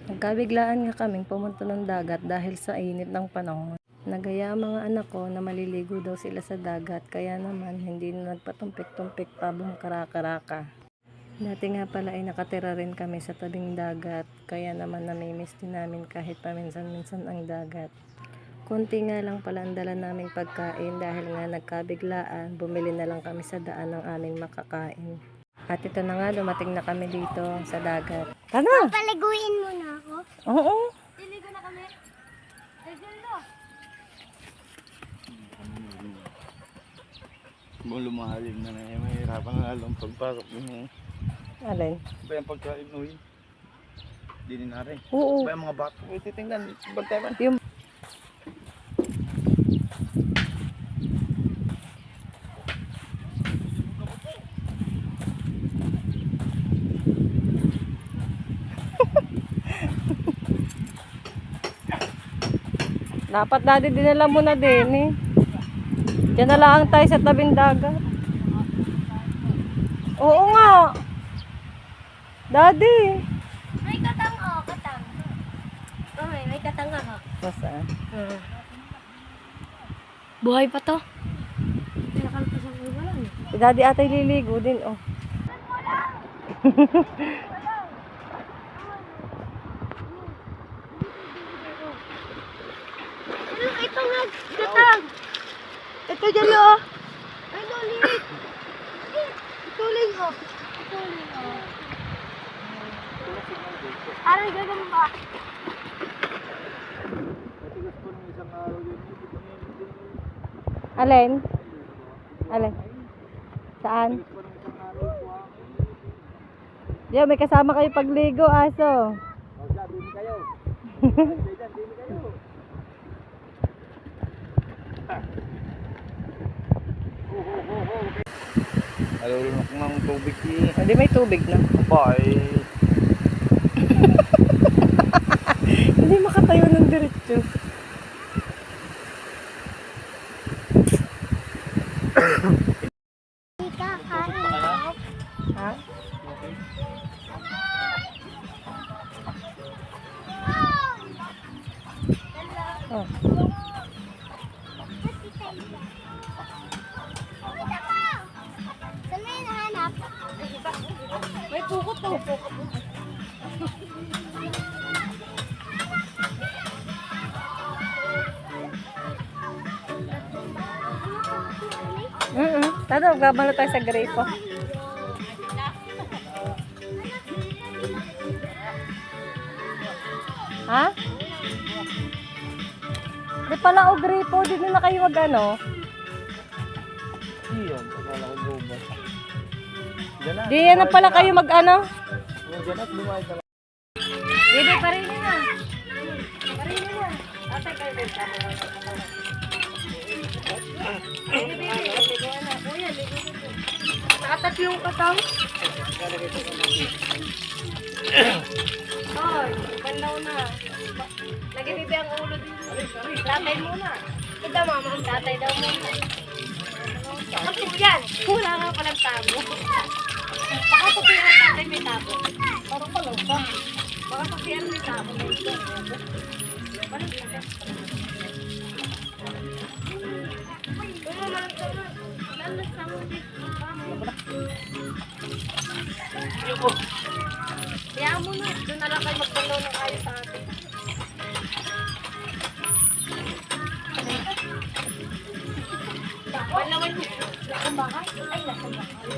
Nagkabiglaan nga kaming pumunta ng dagat dahil sa init ng panahon. Nagaya ang mga anak ko na maliligo daw sila sa dagat, kaya naman hindi na nagpatumpik-tumpik pa bumkaraka-raka. Dati nga pala ay nakatira rin kami sa tabing dagat, kaya naman namimiss din namin kahit paminsan-minsan ang dagat. Konti nga lang pala ang dala naming pagkain dahil nga nagkabiglaan, bumili na lang kami sa daan ng aming makakain. At ito na nga, dumating na kami dito sa dagat. Tara! Paliguin mo na ako. Oo. Diligo na kami. Diligo. Kung lumahalim na eh, mahirapan na lang pagpasok mo. Alin? Ba yung pagkain mo yun? Dinin na rin. Oo. Ba yung mga bato? Titingnan, bantay man. Yung... Dapat dati dinala mo na din eh. Diyan na lang tayo sa tabing dagat. Oo nga. Daddy. May katang o, katang. Oh, may katang ako. Nasaan? Buhay pa to. Nakalpas ang wala. Si Daddy atay liligo din oh. Ito nga, katang. Ito dyan o. Ay, nulit. Ituling o. Ituling o. Aray, gagawin ba? Matigas po ng isang araw yun. Alin? Alin? Saan? Matigas po ng isang araw po. Diyo, may kasama kayo pagligo, aso. O siya, dini kayo. Dini kayo. Alulunok ng tubig eh. Hindi may tubig na. Bye. Hindi makatayo ng diretso. Ika, kain. Ha? Oh. Saan mo yung nahanap? May pukot to. Tara, gabalo tayo sa grape. Ha? Di pala o grape, di na kayo mag ano. Iyon, pagkala ko gubat. Diyan na. Di na pala kayo mag ano. Diyan at lumayad na. Hindi, parin na. Parin na. Atay kayo din. Nakatat yung katang. Hoy, pandaw na. Lagi bibi ang ulo din. Tatay muna. Ito mama, ang tatay daw muna. Kapit yan. Wala nga palang tabo. Baka sa PR tatay may tabo. Parang palaw pa. Baka sa PR may tabo. Kaya mo na. Doon na lang kayo magpandaw ng ayos sa atin. Panlawan mo. Lakang bakay? Ay, lakang bakay.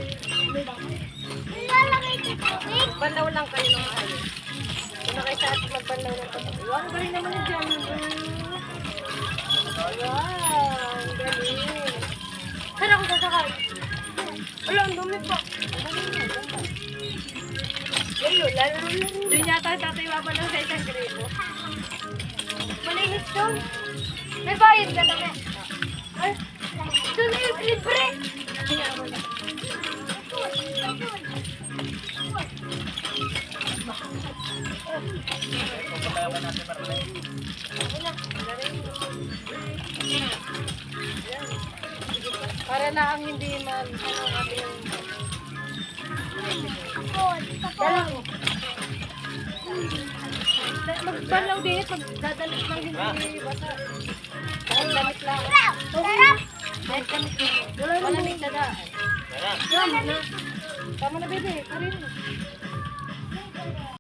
Nilalagay ko tubig. Pandaw lang kayo ng ayos. Doon na kayo sa atin magpandaw ng ayos. Wow, galing naman yung dyan. Wow, galing. Saan ako sasakay? Wala, ang dumi pa. Ayun, lalo. Doon yata tatay mama ng sa isang gripo. Malinis doon. May bayad ka naman. Ay, doon na yung libre. Para na ang hindi man ano kami yung Dalawa. magbalaw din, magdadalit lang hindi basa. Ang damit lang. Sarap! Dahil damit lang. Wala namang dadaan. Tama na, bebe. Karin mo.